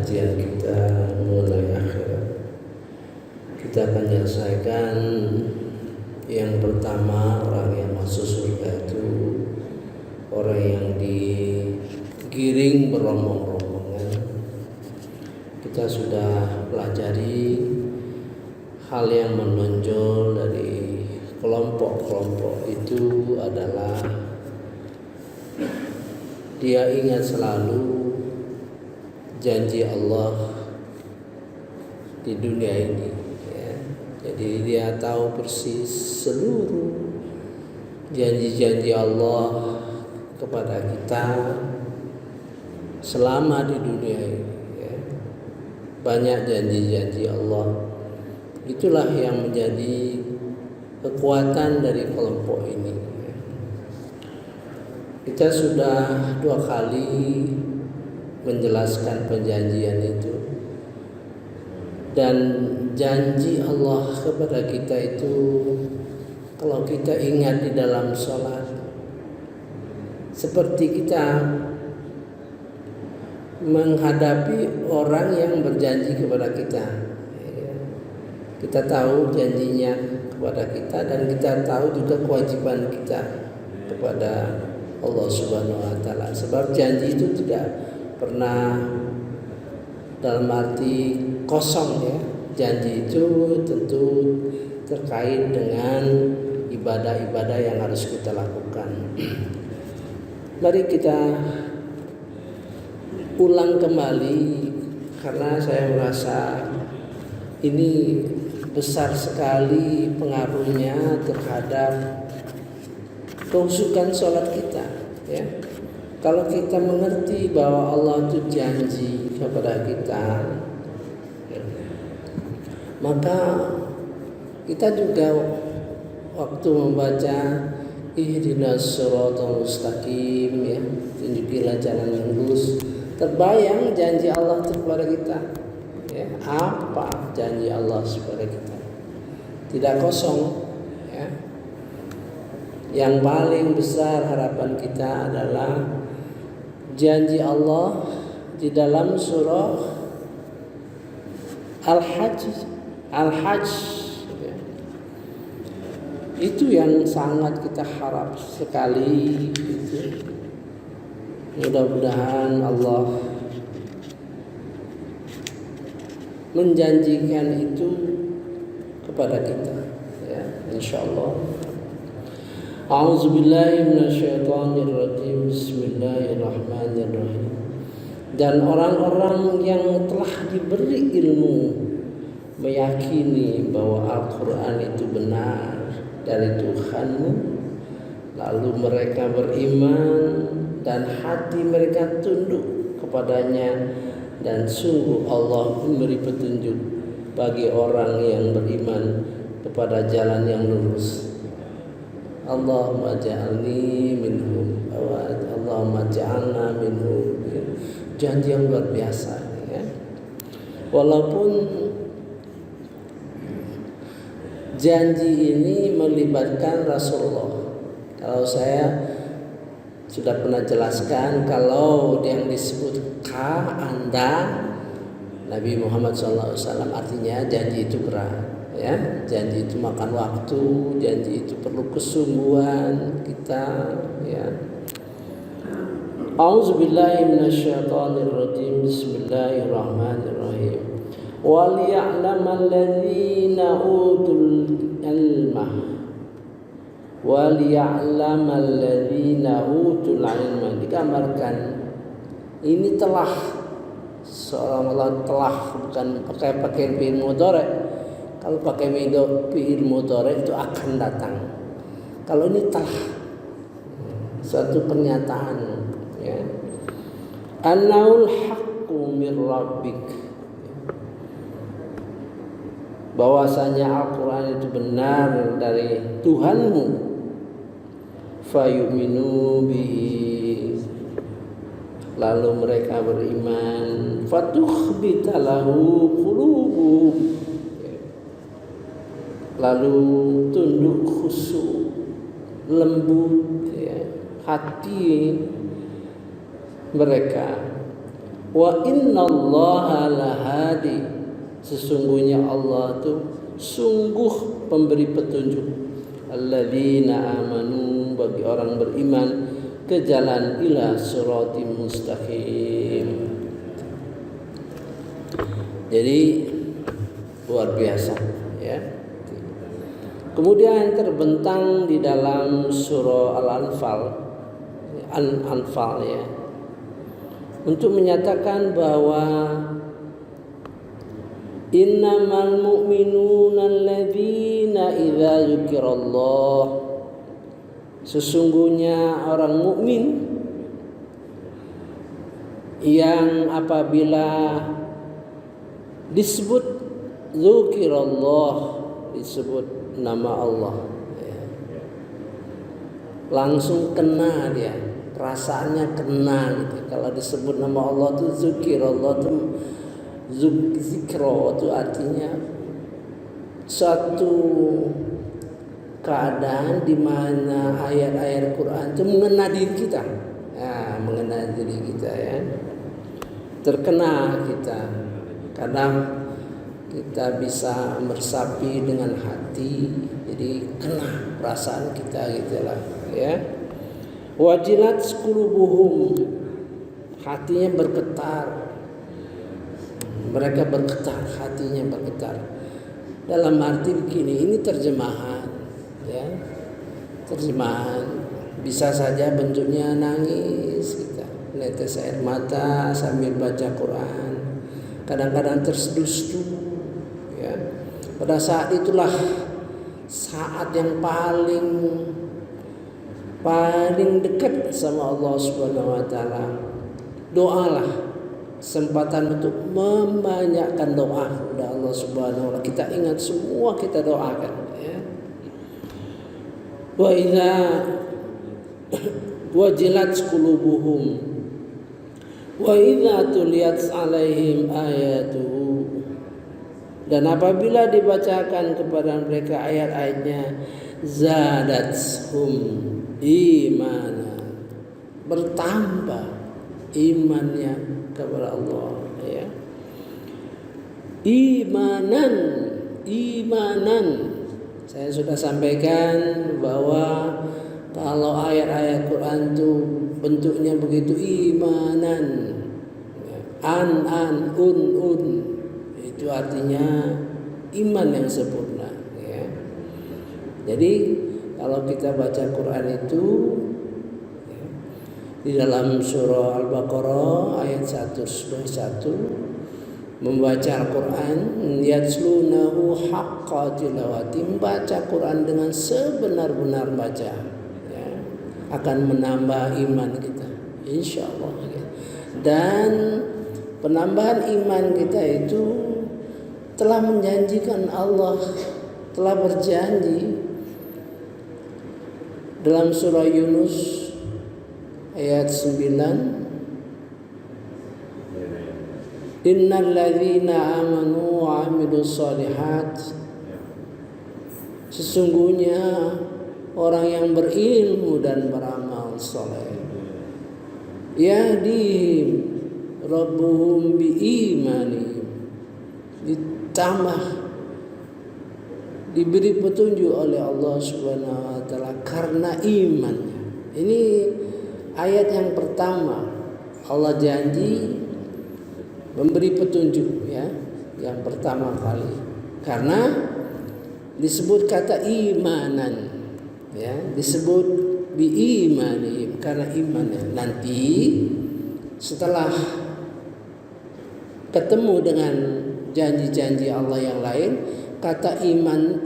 kajian kita mengenai akhirat. Kita akan menyelesaikan yang pertama, orang yang masuk surga itu orang yang digiring berombong-rombongan. Kita sudah pelajari hal yang menonjol dari kelompok-kelompok itu adalah dia ingat selalu janji Allah di dunia ini, ya. Jadi dia tahu persis seluruh janji-janji Allah kepada kita selama di dunia ini, ya. Banyak janji-janji Allah. Itulah yang menjadi kekuatan dari kelompok ini. Kita sudah 2 kali menjelaskan perjanjian itu, dan janji Allah kepada kita itu kalau kita ingat di dalam sholat, seperti kita menghadapi orang yang berjanji kepada kita. Kita tahu janjinya kepada kita dan kita tahu juga kewajiban kita kepada Allah Subhanahu wa taala. Sebab janji itu tidak pernah dalam arti kosong, ya. Janji itu tentu terkait dengan ibadah-ibadah yang harus kita lakukan. Mari kita ulang kembali, karena saya merasa ini besar sekali pengaruhnya terhadap kehusukan sholat kita, ya. Kalau kita mengerti bahwa Allah itu janji kepada kita, ya, maka kita juga waktu membaca ihdinas shiratal mustaqim, ya, tunjukilah jalan yang lurus, terbayang janji Allah kepada kita, ya. Apa janji Allah kepada kita? Tidak kosong, ya. Yang paling besar harapan kita adalah janji Allah di dalam surah Al-Hajj, ya. Itu yang sangat kita harap sekali, gitu. Mudah-mudahan Allah menjanjikan itu kepada kita, ya, insyaallah. A'udzubillahi minasyaitonirrajim. Bismillahirrahmanirrahim. Dan orang-orang yang telah diberi ilmu meyakini bahwa Al-Quran itu benar dari Tuhanmu, lalu mereka beriman dan hati mereka tunduk kepadanya, dan sungguh Allah memberi petunjuk bagi orang yang beriman kepada jalan yang lurus. Allahumma ja'alni minhum, Allahumma ja'alna minhum. Janji yang luar biasa, ya. Walaupun janji ini melibatkan Rasulullah. Kalau saya sudah pernah jelaskan, kalau yang disebut ka anda Nabi Muhammad SAW, artinya janji itu berat, ya. Janji itu makan waktu, janji itu perlu kesungguhan kita, ya. A'udzubillahi minasyaitonirrajim. Bismillahirrahmanirrahim. Waliya'lamal ladzina utul ilma waliya'lamal ladzina utul ilma. Digambarkan ini telah, seolah-olah telah, bukan pakai fi'il mudhari'. Kalau pakai fi'il mudhari' itu akan datang. Kalau ini telah, suatu pernyataan, ya. Annaul haqqu mir rabbik, bahwasanya Al-Quran itu benar dari Tuhanmu. Fayu'minu bihi, lalu mereka beriman. Fatukhbita lahu qulubuhum, lalu tunduk khusyuk, lembut, ya, hati mereka. Wa innallaha lahadi, sesungguhnya Allah itu sungguh pemberi petunjuk. Alladzina amanu, bagi orang beriman, ke jalan ila siratim mustaqim. Jadi luar biasa ya. Kemudian terbentang di dalam surah Al-Anfal ya, untuk menyatakan bahwa innamal mu'minuna alladzina idza dzukirallah, sesungguhnya orang mukmin yang apabila disebut dzukirallah, disebut nama Allah ya, langsung kena dia, perasaannya kena gitu. Kalau disebut nama Allah tuh dzukirallah tuh, zikro itu artinya suatu keadaan di mana ayat-ayat Quran itu mengena diri kita, ya, mengena diri kita ya, terkena kita. Kadang kita bisa meresapi dengan hati, jadi kena perasaan kita gitulah ya. Wajilat qulubuhum, hatinya bergetar, mereka bergetar, hatinya bergetar. Dalam arti begini, ini terjemahan ya, terjemahan bisa saja bentuknya nangis kita, netes air mata sambil baca Quran, kadang-kadang terseduh-seduh ya. Pada saat itulah saat yang paling dekat sama Allah Subhanahu wa taala. Doalah, kesempatan untuk membanyakkan doa kepada Allah Subhanahu wa taala. Kita ingat semua, kita doakan ya. Wa idza wajilat qulubuhum wa idza tuliyat alaihim ayatuhu, dan apabila dibacakan kepada mereka ayat-ayatnya, zadathum imana, bertambah imannya kepada Allah ya. Imanan saya sudah sampaikan bahwa kalau ayat-ayat Quran itu bentuknya begitu, imanan ya. Un itu artinya iman yang sempurna ya. Jadi kalau kita baca Quran itu ya, di dalam surah Al-Baqarah ayat 121, membaca Al-Quran yatslunahu haqqa tilawati, baca Quran dengan sebenar-benar baca ya, akan menambah iman kita insyaallah ya. Dan penambahan iman kita itu telah menjanjikan, Allah telah berjanji dalam surah Yunus ayat 9, innal ladzina amanu wa 'amilus shalihat, sesungguhnya orang yang berilmu dan beramal saleh, yahdihim rabbuhum biimanihim, ditambah diberi petunjuk oleh Allah Subhanahu wa taala karena imannya. Ini ayat yang pertama, Allah janji memberi petunjuk ya, yang pertama kali, karena disebut kata imanan ya, disebut biimanihim karena imannya. Nanti setelah ketemu dengan janji-janji Allah yang lain, kata iman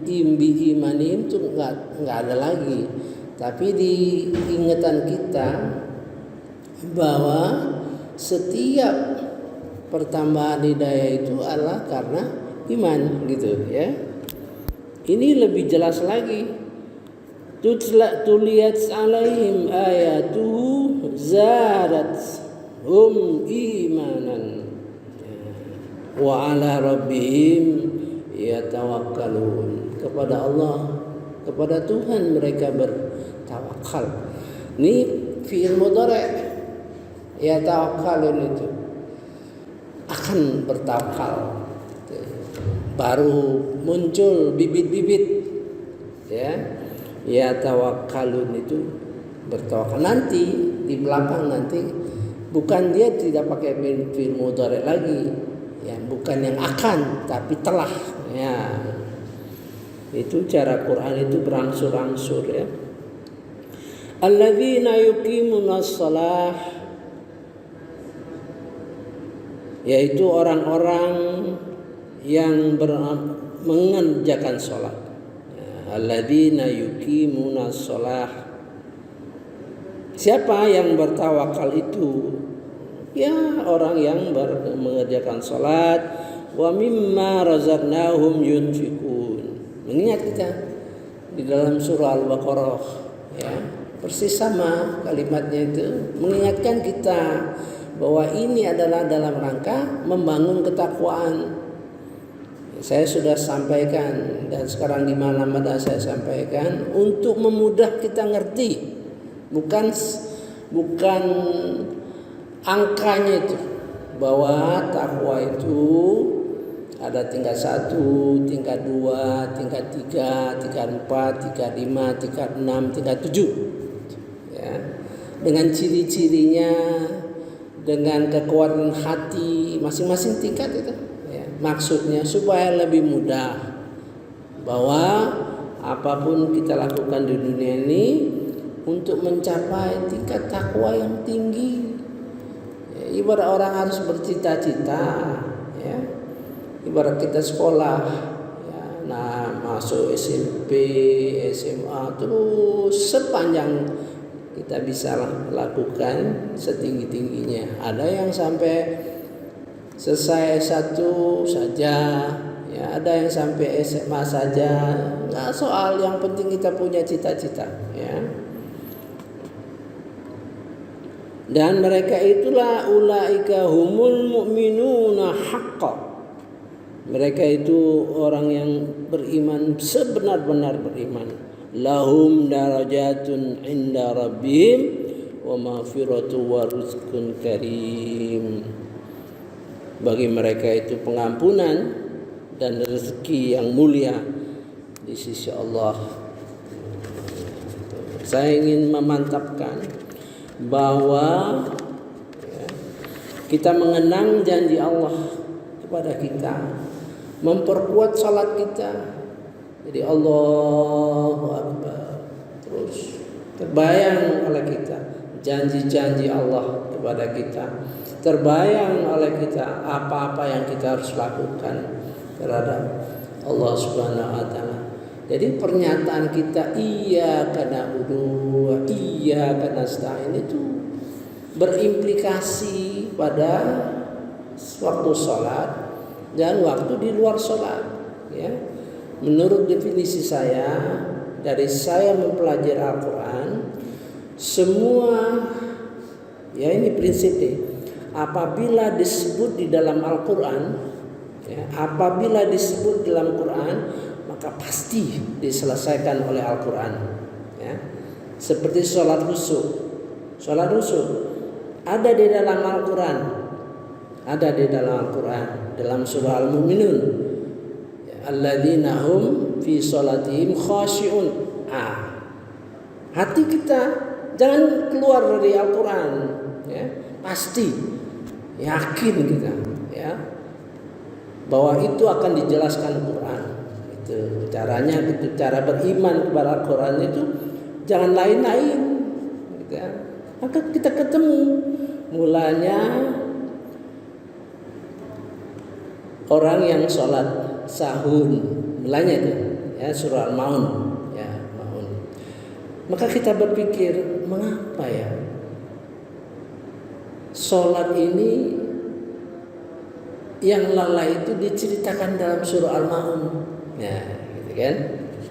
biimanihim itu enggak ada lagi, tapi di ingatan kita bahwa setiap pertambahan hidayah itu adalah karena iman gitu ya. Ini lebih jelas lagi, tuliyat alaihim ayatuhu zadat imanan wa ala rabbihim yatawakkalun, kepada Allah, kepada Tuhan mereka bertawakal. Ini fi'il mudhari ya tawakkalun itu akan bertawakal. Baru muncul bibit-bibit ya tawakkalun itu bertawakal. Nanti di belakang nanti bukan dia tidak pakai fi'il mudhari lagi, ya bukan yang akan tapi telah, ya itu cara Quran itu berangsur-angsur ya. Alladzina yuqimunas shalah, yaitu orang-orang yang mengerjakan sholat. Alladzina yuqimunas shalah, siapa yang bertawakal itu? Ya orang yang mengerjakan sholat. Wa mimma razaqnahum yunfikun. Mengingat kita di dalam surah Al-Baqarah, ya persis sama kalimatnya itu, mengingatkan kita bahwa ini adalah dalam rangka membangun ketakwaan. Saya sudah sampaikan dan sekarang di mana-mana saya sampaikan untuk memudah kita ngerti, bukan angkanya itu, bahwa takwa itu ada tingkat 1, tingkat 2, tingkat 3, tingkat 4, tingkat 5, tingkat 6, tingkat 7. Ya. Dengan ciri-cirinya, dengan kekuatan hati masing-masing tingkat itu. Ya. Maksudnya supaya lebih mudah bahwa apapun kita lakukan di dunia ini untuk mencapai tingkat takwa yang tinggi. Ya, ibarat orang harus bercita-cita, ya. Ibarat kita sekolah, ya, nah masuk SMP, SMA, terus sepanjang kita bisa lakukan setinggi-tingginya. Ada yang sampai selesai S1 saja, ya, ada yang sampai SMA saja. Nggak soal, yang penting kita punya cita-cita, ya. Dan mereka itulah ulaika humul mu'minuna haqqan. Mereka itu orang yang beriman, sebenar-benar beriman. Lahum darajatun inda rabbihim wa maghfiratu wa rizqun karim. Bagi mereka itu pengampunan dan rezeki yang mulia di sisi Allah. Saya ingin memantapkan bahwa kita mengenang janji Allah kepada kita, memperkuat salat kita. Jadi Allahu Akbar, terus terbayang oleh kita janji-janji Allah kepada kita, terbayang oleh kita apa-apa yang kita harus lakukan terhadap Allah Subhanahu wa taala. Jadi pernyataan kita iyyaka na'budu wa iyyaka nasta'in itu berimplikasi pada waktu sholat dan waktu di luar sholat, ya. Menurut definisi saya, dari saya mempelajari Al-Quran, semua, ya ini prinsipnya, apabila disebut di dalam Al-Quran, ya, apabila disebut dalam Quran, maka pasti diselesaikan oleh Al-Quran, ya. Seperti sholat khusyuk. Sholat khusyuk ada di dalam Al-Quran, ada di dalam Al-Quran, dalam surah Al-Mu'minun, alladzina hum fi sholatihim khashi'un. Hati kita jangan keluar dari Al-Quran, ya. Pasti yakin kita, ya, bahwa itu akan dijelaskan Quran. Itu caranya, itu cara beriman kepada Al-Quran itu jangan lain-lain, gitu, ya. Maka kita ketemu mulanya orang yang sholat sahur, mulanya itu, ya, surah Al-Maun, ya, Maun. Maka kita berpikir, mengapa ya sholat ini yang lalai itu diceritakan dalam surah Al-Maun, ya, gitu kan?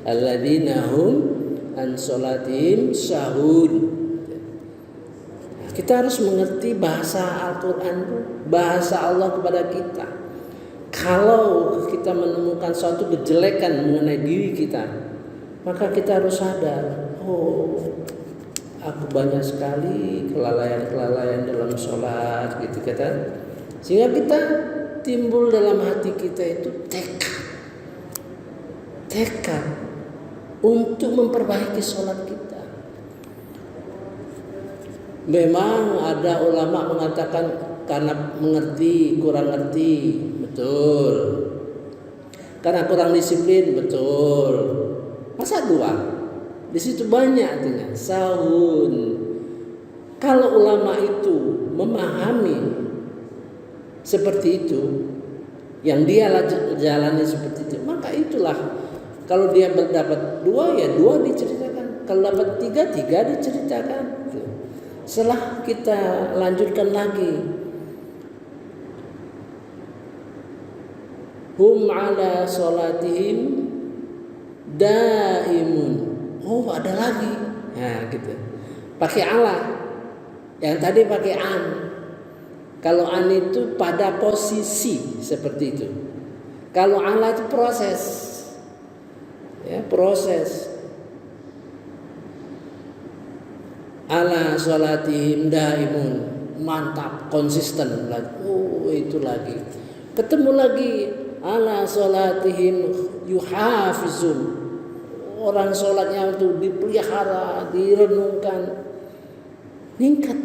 Alladzina hum an sholatihim sahun. Kita harus mengerti bahasa Al-Quran, bahasa Allah kepada kita. Kalau kita menemukan suatu kejelekan mengenai diri kita, maka kita harus sadar, oh, aku banyak sekali kelalaian dalam sholat gitu kata. Sehingga kita timbul dalam hati kita itu tekad untuk memperbaiki sholat kita. Memang ada ulama mengatakan karena kurang ngerti, betul. Karena kurang disiplin, betul. Masa dua? Di situ banyak artinya. Sahun. Kalau ulama itu memahami seperti itu, yang dia jalani seperti itu, maka itulah. Kalau dia dapat dua, ya dua diceritakan. Kalau dapat tiga diceritakan. Setelah kita lanjutkan lagi, hum ala sholatihim daimun. Oh, ada lagi. Nah, gitu. Pakai ala. Yang tadi pakai an. Kalau an itu pada posisi seperti itu. Kalau ala itu proses. Ya, proses. Ala sholatihim daimun. Mantap, konsisten lagi. Oh, itu lagi. Ketemu lagi. Ala sholatihim yuhafizun. Orang sholatnya itu dipelihara, direnungkan. Ningkat.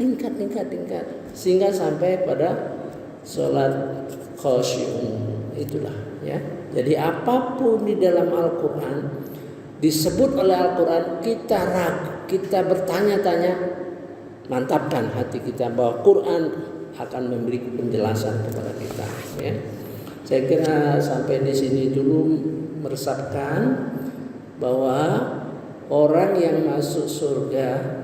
Sehingga sampai pada sholat khasyun. Itulah ya. Jadi apapun di dalam Al-Quran disebut oleh Al-Quran, kita ragu, kita bertanya-tanya, mantapkan hati kita bahwa Quran akan memberi penjelasan kepada kita. Ya. Saya kira sampai di sini dulu meresapkan bahwa orang yang masuk surga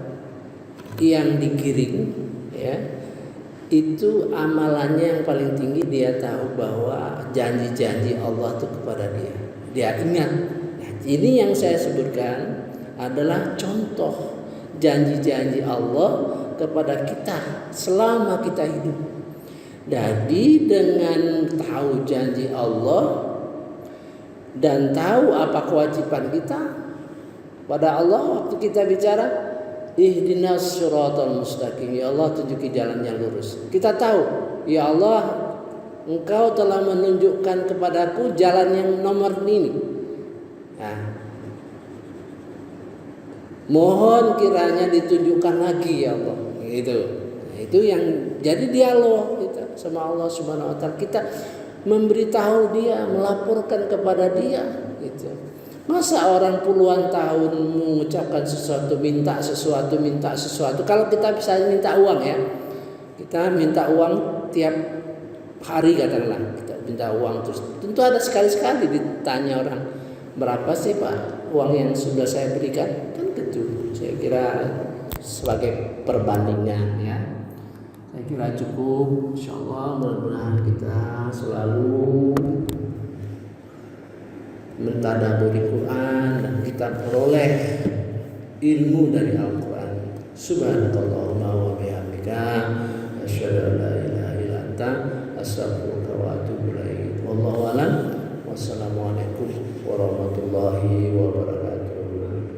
yang digiring, ya, itu amalannya yang paling tinggi. Dia tahu bahwa janji-janji Allah itu kepada dia. Dia ingat. Ini yang saya sebutkan adalah contoh janji-janji Allah kepada kita selama kita hidup. Jadi dengan tahu janji Allah dan tahu apa kewajiban kita pada Allah, waktu kita bicara ihdinas siratal mustaqim, ya Allah tunjuki jalan yang lurus. Kita tahu, ya Allah Engkau telah menunjukkan kepadaku jalan yang nomor ini. Nah, mohon kiranya ditunjukkan lagi ya Allah. Gitu. Itu yang jadi dialog kita sama Allah Subhanahu wa taala. Kita memberitahu dia, melaporkan kepada dia gitu. Masa orang puluhan tahun mengucapkan sesuatu, minta sesuatu. Kalau kita bisa minta uang ya. Kita minta uang tiap hari katakanlah, kita minta uang terus. Tentu ada sekali-sekali ditanya orang, berapa sih Pak uang yang sudah saya berikan? Kan gitu. Saya kira sebagai perbandingan ya. Saya kira cukup. Insyaallah mudah-mudahan kita selalu mentadaburi Quran dan kita peroleh ilmu dari Al-Quran. Subhanakallahumma wa bihamdika asyhadu an la ilaha illa anta astaghfiruka wa atubu ilaik. Wallahu a'lam. Wassalamualaikum warahmatullahi wabarakatuh.